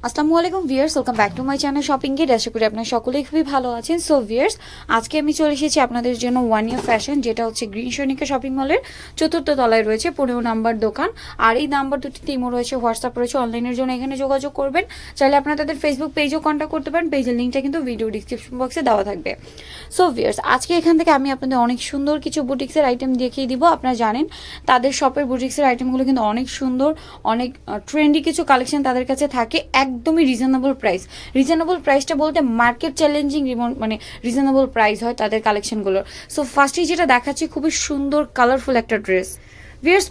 আসসালামু আলাইকুম viewers, welcome back to my channel shopping gate. আশা করি আপনারা সকলেই খুবই ভালো আছেন। সো ভিউয়ার্স, আজকে আমি চলে এসেছি আপনাদের জন্য ওয়ান ইয়ার ফ্যাশন, যেটা হচ্ছে গ্রিন সৈনিকা শপিং মলের চতুর্থ তলায় রয়েছে 15 নাম্বার দোকান। আর এই নাম্বার দুটিতে ইমো রয়েছে, হোয়াটসঅ্যাপ রয়েছে, অনলাইনের জন্য এখানে যোগাযোগ করবেন। চাইলে আপনারা তাদের ফেসবুক পেজও কন্ট্যাক্ট করতে পারেন। পেজের লিঙ্কটা কিন্তু ভিডিও ডিসক্রিপশন বক্সে দেওয়া থাকবে। সো ভিউয়ার্স, আজকে এখান থেকে আমি আপনাদের অনেক সুন্দর কিছু বুটিক্সের আইটেম দেখিয়ে দিব। আপনারা জানেন তাদের শপের বুটিক্সের আইটেমগুলো কিন্তু অনেক সুন্দর, অনেক ট্রেন্ডি কিছু কালেকশন তাদের কাছে থাকে, একদমই রিজনেবল প্রাইস। রিজনেবল প্রাইসটা বলতে মার্কেট চ্যালেঞ্জিং, মানে রিজনেবল প্রাইস হয় তাদের কালেকশনগুলোর। সো ফার্স্টেই যেটা দেখাচ্ছি, খুবই সুন্দর কালারফুল একটা ড্রেস। ভিউয়ার্স,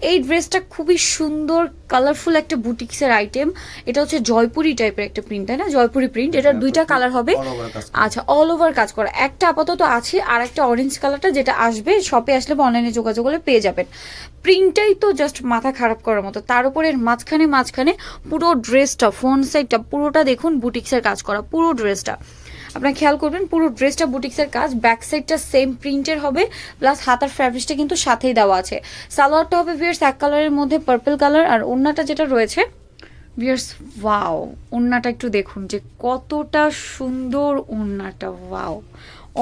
এই ড্রেসটা খুবই সুন্দর কালারফুল একটা বুটিক্সের আইটেম। এটা হচ্ছে জয়পুরি টাইপের একটা প্রিন্ট, তাই না? জয়পুরি প্রিন্ট। এটার দুইটা কালার হবে। আচ্ছা, অল ওভার কাজ করা। একটা আপাতত আছে, আর একটা অরেঞ্জ কালারটা যেটা আসবে শপে আসলে বা অনলাইনে যোগাযোগ করলে পেয়ে যাবেন। প্রিন্টটাই তো জাস্ট মাথা খারাপ করার মতো। তার উপরে মাঝখানে পুরো ড্রেসটা, ফ্রন্ট সাইডটা পুরোটা দেখুন বুটিক্সের কাজ করা। পুরো ড্রেসটা আপনারা খেয়াল করবেন, পুরো ড্রেসটা বুটিক্সের কাজ। ব্যাক সাইডটা সেম প্রিন্টের হবে, প্লাস হাতার ফ্যাব্রিকটা কিন্তু সাথেই দেওয়া আছে। সালোয়ারটা হবে ভিউয়ার্স এক কালারের মধ্যে পার্পল কালার, আর ওড়নাটা যেটা রয়েছে ভিউয়ার্স, ওয়াও, ওড়নাটা একটু দেখুন যে কতটা সুন্দর ওড়নাটা। ওয়াও,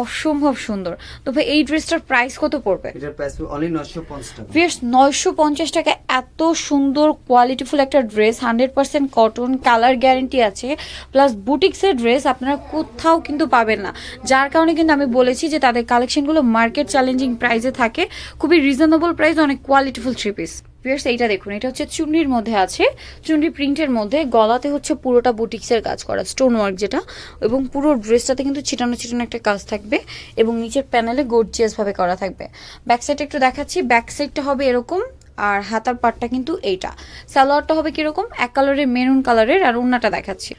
অসম্ভব সুন্দর। তো ভাই, এই ড্রেসটার প্রাইস কত পড়বে? এটার প্রাইস অনলি 950 টাকা। ভিউয়ার্স, 950 টাকা এত সুন্দর কোয়ালিটিফুল একটা ড্রেস, 100% কটন, কালার গ্যারান্টি আছে, প্লাস বুটিক্সের ড্রেস আপনারা কোথাও কিন্তু পাবেন না। যার কারণে কিন্তু আমি বলেছি যে তাদের কালেকশনগুলো মার্কেট চ্যালেঞ্জিং প্রাইসে থাকে, খুবই রিজনেবল প্রাইস, অনেক কোয়ালিটিফুল থ্রি পিস। ভিউয়ার্স, এইটা দেখুন, এটা হচ্ছে চুন্ডির মধ্যে আছে, চুন্ডি প্রিন্টের মধ্যে, গলাতে হচ্ছে পুরোটা বুটিক্সের কাজ করা, স্টোন ওয়ার্ক যেটা, এবং পুরো ড্রেসটাতে কিন্তু ছিটানো একটা কাজ থাকবে, এবং নিচের প্যানেলে গর্জিয়াস ভাবে করা থাকবে। ব্যাক সাইড একটু দেখাচ্ছি, ব্যাক সাইডটা হবে এরকম, আর হাতার পাটটা কিন্তু এইটা। সালোয়ারটা হবে কিরকম, এক কালারের, মেরুন কালারের, আর উন্নাটা দেখাচ্ছি।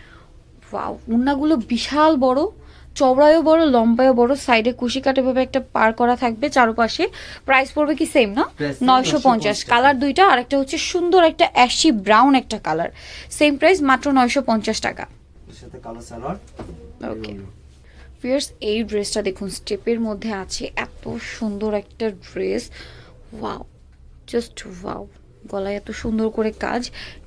ওয়াও, উন্নাগুলো বিশাল বড়, চওড়ায়ও বড়, লম্বায়ও বড়, সাইডে কুশি কাটে ভাবে একটা পার করা থাকবে চারপাশে। প্রাইস পড়বে কি সেম না? 950। কালার দুইটা, আর একটা হচ্ছে সুন্দর একটা অ্যাশি ব্রাউন একটা কালার, সেম প্রাইস, মাত্র 950 টাকা। এর সাথে কালো সালোয়ার। ওকে ভিউয়ার্স, এই ড্রেসটা দেখুন, স্টেপের মধ্যে আছে, এত সুন্দর একটা ড্রেস। Wow, just wow. গলায় এত সুন্দর করে কাজ,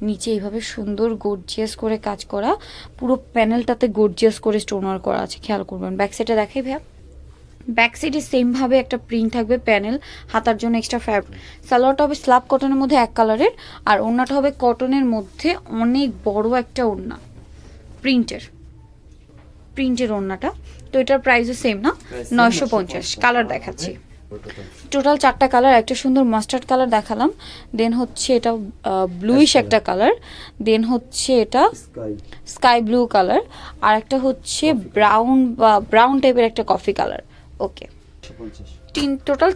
নিচে এইভাবে সুন্দর গর্জিয়াস করে কাজ করা, পুরো প্যানেলটাতে গর্জিয়াস করে স্টোন ওয়ার্ক করা আছে, খেয়াল করবেন। ব্যাক সাইডে দেখাই ভাইয়া, ব্যাক সাইডে সেমভাবে একটা প্রিন্ট থাকবে, প্যানেল, হাতার জন্য এক্সট্রা ফ্যাব্রিক। সালোয়ারটা হবে স্ল্যাব কটনের মধ্যে এক কালারের, আর ওড়নাটা হবে কটনের মধ্যে অনেক বড় একটা ওড়না, প্রিন্টের ওড়নাটা। তো এটার প্রাইসও সেম না? 950। কালার দেখাচ্ছি, টোটাল 4টা কালার। একটা সুন্দর মাস্টার্ড কালার দেখালাম, দেন হচ্ছে এটা ব্লুইশ একটা কালার, দেন হচ্ছে এটা স্কাই ব্লু কালার, আর একটা হচ্ছে ব্রাউন বা ব্রাউন টাইপের একটা কফি কালার। ওকে, টোটাল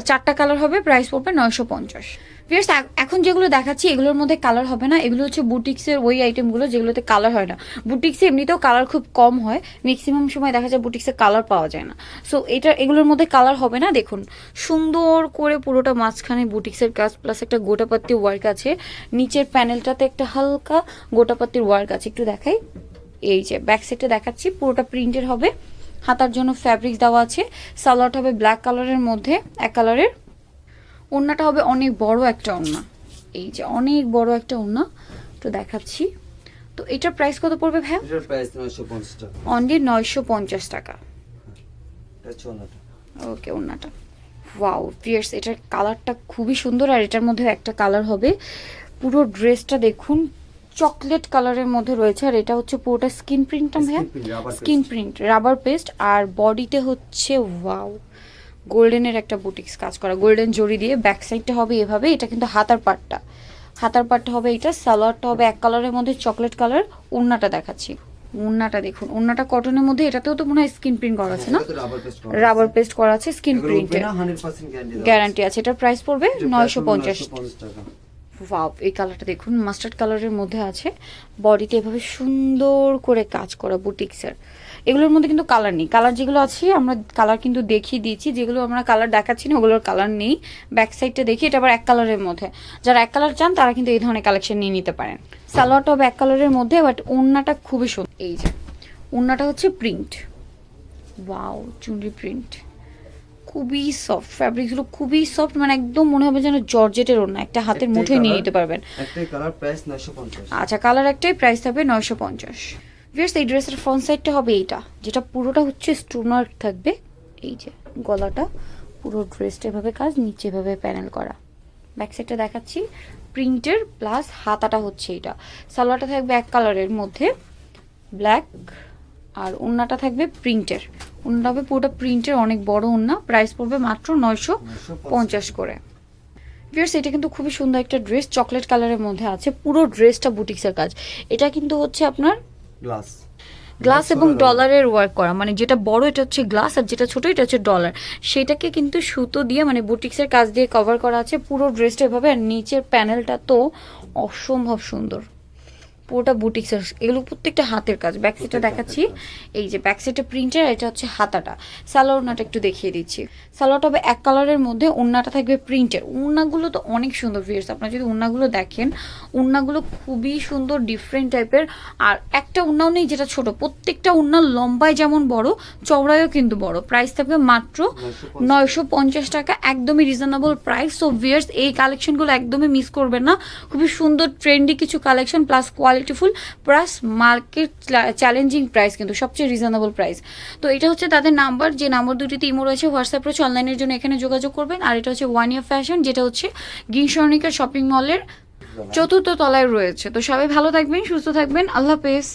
4টা কালার হবে, প্রাইস পড়বে 950। ভিউয়ার্স, এখন যেগুলো দেখাচ্ছি এগুলোর মধ্যে কালার হবে না, এগুলো হচ্ছে বুটিক্সের ওই আইটেমগুলো যেগুলোতে কালার হয় না। বুটিক্সে এমনিতেও কালার খুব কম হয়, ম্যাক্সিমাম সময় দেখা যায় বুটিক্সে কালার পাওয়া যায় না। সো এগুলোর মধ্যে কালার হবে না। দেখুন, সুন্দর করে পুরোটা মাঝখানে বুটিক্সের কাজ, প্লাস একটা গোটাপাত্তি ওয়ার্ক আছে, নিচের প্যানেলটাতে একটা হালকা গোটাপাত্তির ওয়ার্ক আছে। একটু দেখাই, এই যে ব্যাক সাইডে দেখাচ্ছি, পুরোটা প্রিন্টের হবে, হাতার জন্য ফ্যাব্রিক্স দেওয়া আছে। সালোয়ারটা হবে ব্ল্যাক কালারের মধ্যে এক কালারের, ওড়নাটা হবে অনেক বড় একটা ওড়না, এই যে অনেক বড় একটা ওড়না, তো দেখাচ্ছি। তো এটার প্রাইস কত পড়বে ভাই? এটার প্রাইস 950 টাকা। অনলি 950 টাকা। এটা চোলাটা। ওকে, ওড়নাটা ওয়াও ভিউয়ার্স, এটার কালারটা খুবই সুন্দর, আর এটার মধ্যে একটা কালার হবে। পুরো ড্রেসটা দেখুন, চকলেট কালারের মধ্যে রয়েছে, আর এটা হচ্ছে পুরোটা স্কিন প্রিন্ট না ভাইয়া? স্কিন প্রিন্ট, রাবার পেস্ট, আর বডিতে হচ্ছে ওয়াও গোল্ডেনের একটা বুটিক্স কাজ করা, গোল্ডেন জড়ি দিয়ে। ব্যাক সাইডটা হবে এভাবে, এটা কিন্তু হাতার পাটটা হবে এটা। সালোয়ারটা হবে এক কালারের মধ্যে চকলেট কালার, ওড়নাটা দেখাচ্ছি। ওড়নাটা দেখুন, ওড়নাটা কটনের মধ্যে, এটাতেও তো মনে হয় স্কিন প্রিন্ট করা আছে না? রাবার পেস্ট করা আছে, স্কিন প্রিন্টের গ্যারান্টি আছে। এটার প্রাইস পড়বে 950 টাকা। ওয়াও, এই কালারটা দেখুন, মাস্টার্ড কালারের মধ্যে আছে, বডিতে এভাবে সুন্দর করে কাজ করা বুটিক্সের। এগুলোর মধ্যে কিন্তু কালার নেই, কালার যেগুলো আছে আমরা কালার কিন্তু দেখিয়ে দিয়েছি, যেগুলো আমরা কালার দেখাচ্ছি না ওগুলোর কালার নেই। ব্যাক সাইডটা দেখি, এটা আবার এক কালারের মধ্যে, যারা এক কালার চান তারা কিন্তু এই ধরনের কালেকশন নিয়ে নিতে পারেন। সালোয়ারটা হবে এক কালারের মধ্যে, বাট ওড়নাটা খুবই সুন্দর। এই যে ওড়নাটা হচ্ছে প্রিন্ট, ওয়াও, চুনরি প্রিন্ট, খুবই সফট, ফ্যাব্রিকগুলো খুবই সফট, মানে একদম মনে হবে যেন জর্জেটের ওড়না, একটা হাতের একটাই মুঠোয় নিয়ে colour, নিতে পারবেন। একটাই কালার, প্রাইস 950। আচ্ছা, কালার একটাই, প্রাইস থাকবে 950। ভিউয়ার্স, এই ড্রেসের ফ্রন্ট সাইডটা হবে এইটা, যেটা পুরোটা হচ্ছে স্টোনার থাকবে। এই যে গলাটা, পুরো ড্রেসটা এভাবে কাজ, নিচে এভাবে প্যানেল করা। ব্যাক সাইডটা দেখাচ্ছি, প্রিন্টের প্লাস হাতাটা হচ্ছে এটা। সালোয়ারটা থাকবে এক কালারের মধ্যে ব্ল্যাক, আর ওড়নাটা থাকবে প্রিন্টের। ওড়নাটা হবে পুরোটা প্রিন্টের, অনেক বড় ওড়না। প্রাইস পড়বে মাত্র 950 করে। ভিউয়ার্স, এটা কিন্তু খুবই সুন্দর একটা ড্রেস, চকলেট কালারের মধ্যে আছে। পুরো ড্রেসটা বুটিক্সের কাজ। এটা কিন্তু হচ্ছে আপনার গ্লাস এবং ডলারের ওয়ার্ক করা, মানে যেটা বড় এটা হচ্ছে গ্লাস, আর যেটা ছোট এটা হচ্ছে ডলার। সেটাকে কিন্তু সুতো দিয়ে, মানে বুটিক্সের কাজ দিয়ে কভার করা আছে পুরো ড্রেসটা এভাবে। আর নিচের প্যানেলটা তো অসম্ভব সুন্দর, পুরোটা বুটিক্সের। এগুলো প্রত্যেকটা হাতের কাজ। ব্যাক সাইডটা দেখাচ্ছি, এই যে ব্যাক সাইডে প্রিন্টার, এটা হচ্ছে হাতাটা। সালোয়ার ওড়নাটা একটু দেখিয়ে দিচ্ছি। সালোয়ারটা হবে এক কালারের মধ্যে, ওড়নাটা থাকবে প্রিন্টের। ওড়নাগুলো তো অনেক সুন্দর ভিউয়ার্স, আপনারা যদি ওড়নাগুলো দেখেন, ওড়নাগুলো খুবই সুন্দর, ডিফারেন্ট টাইপের। আর একটা ওড়নাও নেই যেটা ছোট, প্রত্যেকটা ওড়না লম্বায় যেমন বড়, চওড়ায়ও কিন্তু বড়। প্রাইস থাকবে মাত্র 950 টাকা, একদমই রিজনেবল প্রাইস। সো ভিউয়ার্স, এই কালেকশনগুলো একদমই মিস করবেন না। খুবই সুন্দর ট্রেন্ডি কিছু কালেকশন, প্লাস কোয়ালিটিফুল, প্লাস মার্কেট চ্যালেঞ্জিং প্রাইস, কিন্তু সবচেয়ে রিজনেবল প্রাইস। তো এটা হচ্ছে তাদের নাম্বার, যে নাম্বার দুটিতে ইমো রয়েছে, হোয়াটসঅ্যাপ রয়েছে, অনলাইনের জন্য এখানে যোগাযোগ করবেন। আর এটা হচ্ছে ওয়ান ইয়ার ফ্যাশন, যেটা হচ্ছে গ্রিন স্বর্ণিকা শপিং মলের 4th তলায় রয়েছে। তো সবাই ভালো থাকবেন, সুস্থ থাকবেন, আল্লাহ হাফেজ।